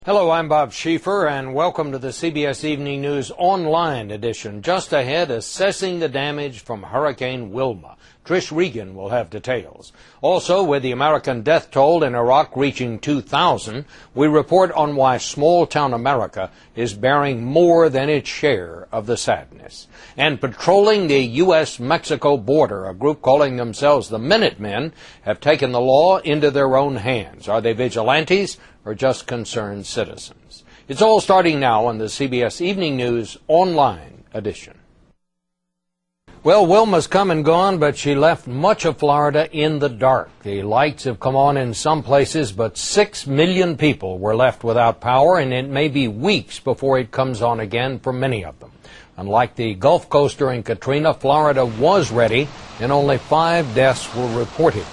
Hello, I'm Bob Schieffer, and welcome to the CBS Evening News Online edition. Just ahead, assessing the damage from Hurricane Wilma. Trish Regan will have details. Also, with the American death toll in Iraq reaching 2,000, we report on why small-town America is bearing more than its share of the sadness. And patrolling the U.S.-Mexico border, a group calling themselves the Minutemen have taken the law into their own hands. Are they vigilantes or just concerned citizens? It's all starting now on the CBS Evening News Online edition. Well, Wilma's come and gone, but she left much of Florida in the dark. The lights have come on in some places, but 6 million people were left without power, and it may be weeks before it comes on again for many of them. Unlike the Gulf Coast during Katrina, Florida was ready, and only 5 deaths were reported.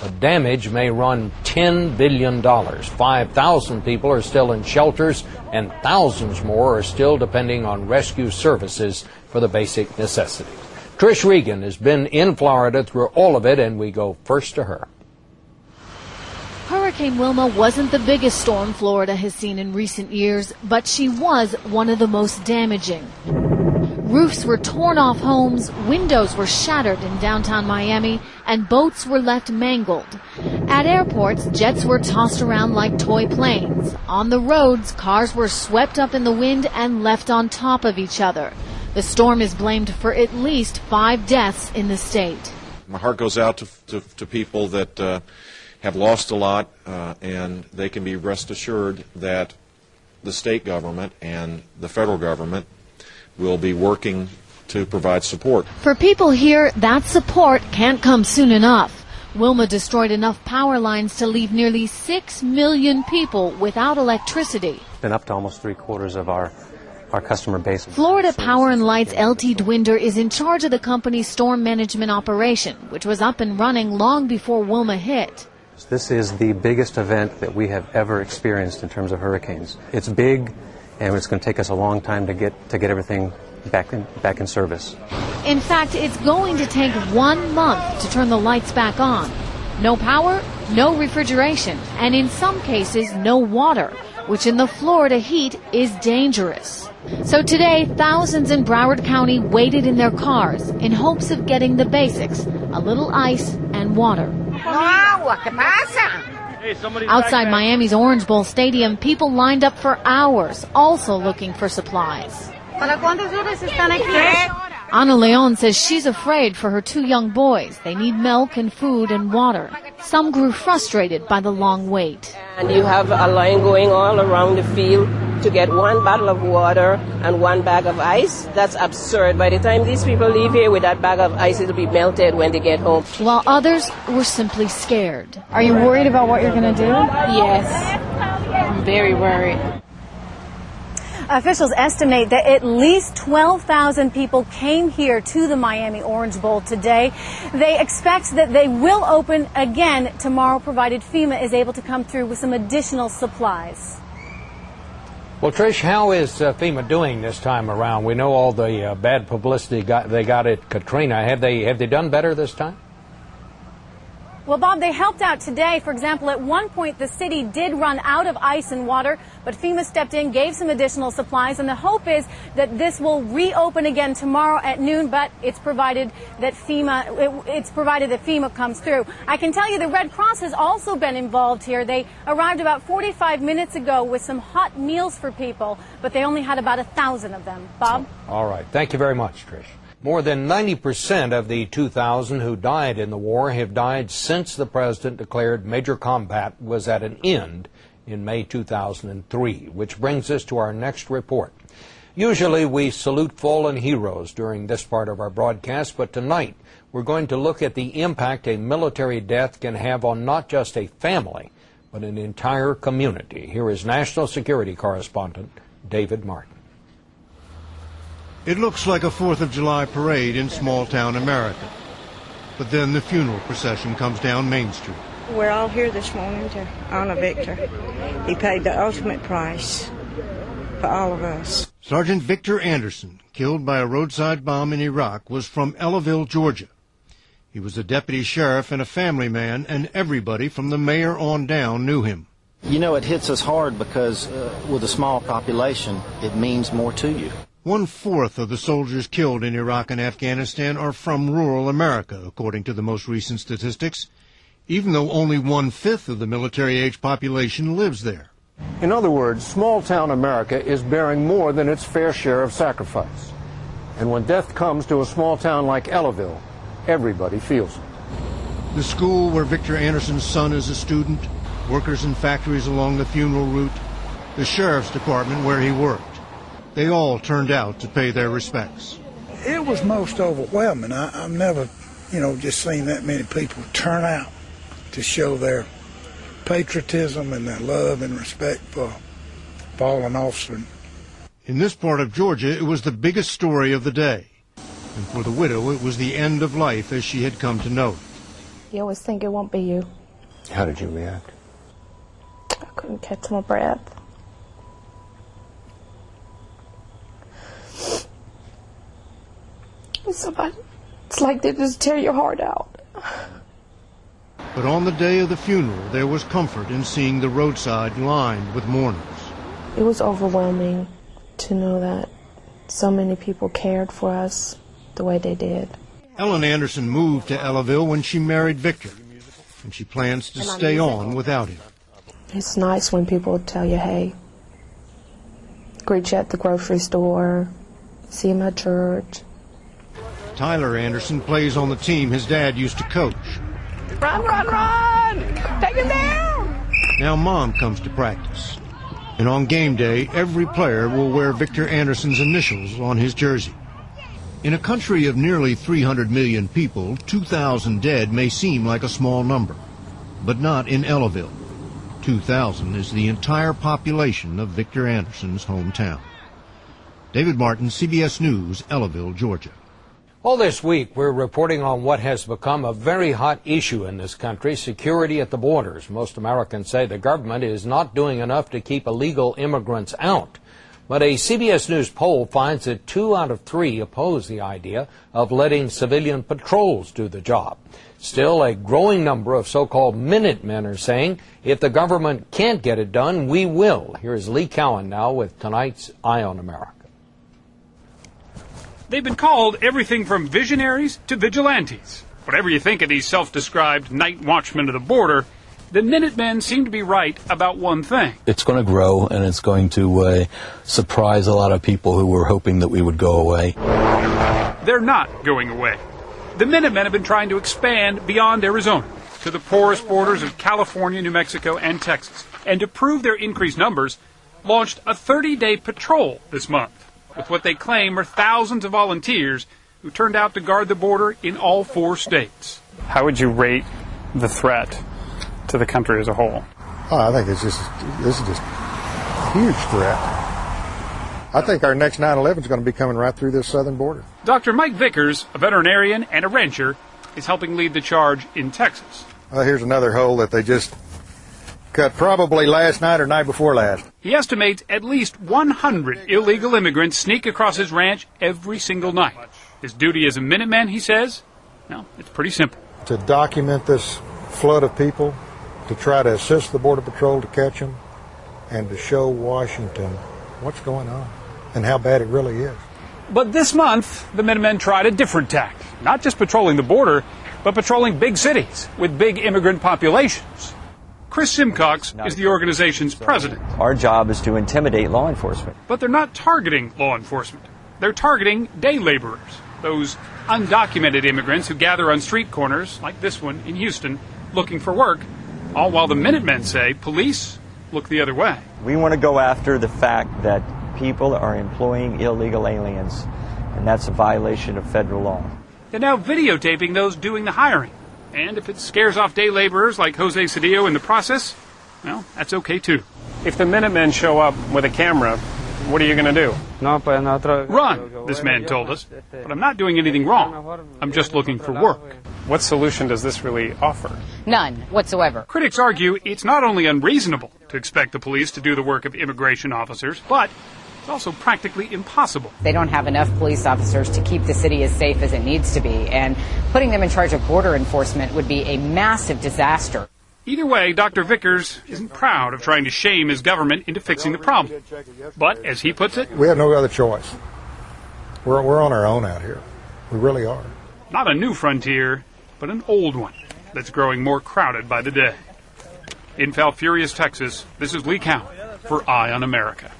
The damage may run $10 billion. 5,000 people are still in shelters, and thousands more are still depending on rescue services for the basic necessities. Trish Regan has been in Florida through all of it, and we go first to her. Hurricane Wilma wasn't the biggest storm Florida has seen in recent years, but she was one of the most damaging. Roofs were torn off homes, windows were shattered in downtown Miami, and boats were left mangled. At airports, jets were tossed around like toy planes. On the roads, cars were swept up in the wind and left on top of each other. The storm is blamed for at least 5 deaths in the state. My heart goes out to people that have lost a lot, and they can be rest assured that the state government and the federal government will be working to provide support. For people here, that support can't come soon enough. Wilma destroyed enough power lines to leave nearly 6 million people without electricity. It's been up to almost 3/4 of our customer base. Florida Power and Light's LT Dwinder is in charge of the company's storm management operation, which was up and running long before Wilma hit. This is the biggest event that we have ever experienced in terms of hurricanes. It's big, and it's going to take us a long time to get everything back in service. In fact, it's going to take 1 month to turn the lights back on. No power, no refrigeration, and in some cases, no water, which in the Florida heat is dangerous. So today, thousands in Broward County waited in their cars in hopes of getting the basics, a little ice and water. Outside Miami's Orange Bowl Stadium, people lined up for hours, also looking for supplies. Ana Leon says she's afraid for her 2 young boys. They need milk and food and water. Some grew frustrated by the long wait. And you have a line going all around the field to get 1 bottle of water and 1 bag of ice. That's absurd. By the time these people leave here with that bag of ice, it'll be melted when they get home. While others were simply scared. Are you worried about what you're going to do? Yes, I'm very worried. Officials estimate that at least 12,000 people came here to the Miami Orange Bowl today. They expect that they will open again tomorrow, provided FEMA is able to come through with some additional supplies. Well, Trish, how is FEMA doing this time around? We know all the bad publicity they got at Katrina. Have they done better this time? Well, Bob, they helped out today. For example, at one point, the city did run out of ice and water, but FEMA stepped in, gave some additional supplies, and the hope is that this will reopen again tomorrow at noon, but it's provided that FEMA comes through. I can tell you the Red Cross has also been involved here. They arrived about 45 minutes ago with some hot meals for people, but they only had about 1,000 of them. Bob? All right. Thank you very much, Trish. More than 90% of the 2,000 who died in the war have died since the president declared major combat was at an end in May 2003, which brings us to our next report. Usually we salute fallen heroes during this part of our broadcast, but tonight we're going to look at the impact a military death can have on not just a family, but an entire community. Here is National Security Correspondent David Martin. It looks like a 4th of July parade in small-town America. But then the funeral procession comes down Main Street. We're all here this morning to honor Victor. He paid the ultimate price for all of us. Sergeant Victor Anderson, killed by a roadside bomb in Iraq, was from Ellaville, Georgia. He was a deputy sheriff and a family man, and everybody from the mayor on down knew him. You know, it hits us hard because with a small population, it means more to you. 1/4 of the soldiers killed in Iraq and Afghanistan are from rural America, according to the most recent statistics, even though only 1/5 of the military-age population lives there. In other words, small-town America is bearing more than its fair share of sacrifice. And when death comes to a small town like Ellaville, everybody feels it. The school where Victor Anderson's son is a student, workers in factories along the funeral route, the sheriff's department where he worked. They all turned out to pay their respects. It was most overwhelming. I've never, just seen that many people turn out to show their patriotism and their love and respect for fallen officer. In this part of Georgia, it was the biggest story of the day. And for the widow, it was the end of life as she had come to know it. You always think it won't be you. How did you react? I couldn't catch my breath. It's like they just tear your heart out. But on the day of the funeral, there was comfort in seeing the roadside lined with mourners. It was overwhelming to know that so many people cared for us the way they did. Ellen Anderson moved to Ellaville when she married Victor, and she plans to stay on without him. It's nice when people tell you, hey, greet you at the grocery store, see him at church. Tyler Anderson plays on the team his dad used to coach. Run, run, run! Take him down! Now Mom comes to practice. And on game day, every player will wear Victor Anderson's initials on his jersey. In a country of nearly 300 million people, 2,000 dead may seem like a small number. But not in Ellaville. 2,000 is the entire population of Victor Anderson's hometown. David Martin, CBS News, Ellaville, Georgia. All this week, we're reporting on what has become a very hot issue in this country, security at the borders. Most Americans say the government is not doing enough to keep illegal immigrants out. But a CBS News poll finds that 2 out of 3 oppose the idea of letting civilian patrols do the job. Still, a growing number of so-called Minutemen are saying, if the government can't get it done, we will. Here's Lee Cowan now with tonight's Eye on America. They've been called everything from visionaries to vigilantes. Whatever you think of these self-described night watchmen of the border, the Minutemen seem to be right about one thing. It's going to grow, and it's going to surprise a lot of people who were hoping that we would go away. They're not going away. The Minutemen have been trying to expand beyond Arizona to the porous borders of California, New Mexico, and Texas. And to prove their increased numbers, launched a 30-day patrol this month with what they claim are thousands of volunteers who turned out to guard the border in all 4 states. How would you rate the threat to the country as a whole? Oh, I think this is just a huge threat. I think our next 9/11 is going to be coming right through this southern border. Dr. Mike Vickers, a veterinarian and a rancher, is helping lead the charge in Texas. Here's another hole that they just cut probably last night or night before last. He estimates at least 100 illegal immigrants sneak across his ranch every single night. His duty as a Minuteman, he says, well, it's pretty simple. To document this flood of people, to try to assist the Border Patrol to catch them, and to show Washington what's going on and how bad it really is. But this month, the Minutemen tried a different tack. Not just patrolling the border, but patrolling big cities with big immigrant populations. Chris Simcox is the organization's president. Our job is to intimidate law enforcement. But they're not targeting law enforcement. They're targeting day laborers, those undocumented immigrants who gather on street corners, like this one in Houston, looking for work, all while the Minutemen say police look the other way. We want to go after the fact that people are employing illegal aliens, and that's a violation of federal law. They're now videotaping those doing the hiring. And if it scares off day laborers like Jose Cedillo in the process, well, that's okay too. If the Minutemen show up with a camera, what are you going to do? Run, this man told us. But I'm not doing anything wrong. I'm just looking for work. What solution does this really offer? None whatsoever. Critics argue it's not only unreasonable to expect the police to do the work of immigration officers, but it's also practically impossible. They don't have enough police officers to keep the city as safe as it needs to be, and putting them in charge of border enforcement would be a massive disaster. Either way, Dr. Vickers isn't proud of trying to shame his government into fixing the problem. But, as he puts it, we have no other choice. We're on our own out here. We really are. Not a new frontier, but an old one that's growing more crowded by the day. In Falfurrias, Texas, this is Lee Cowan for Eye on America.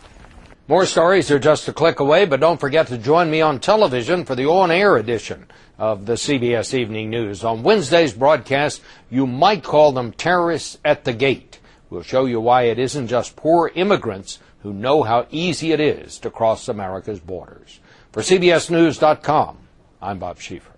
More stories are just a click away, but don't forget to join me on television for the on-air edition of the CBS Evening News. On Wednesday's broadcast, you might call them terrorists at the gate. We'll show you why it isn't just poor immigrants who know how easy it is to cross America's borders. For CBSNews.com, I'm Bob Schieffer.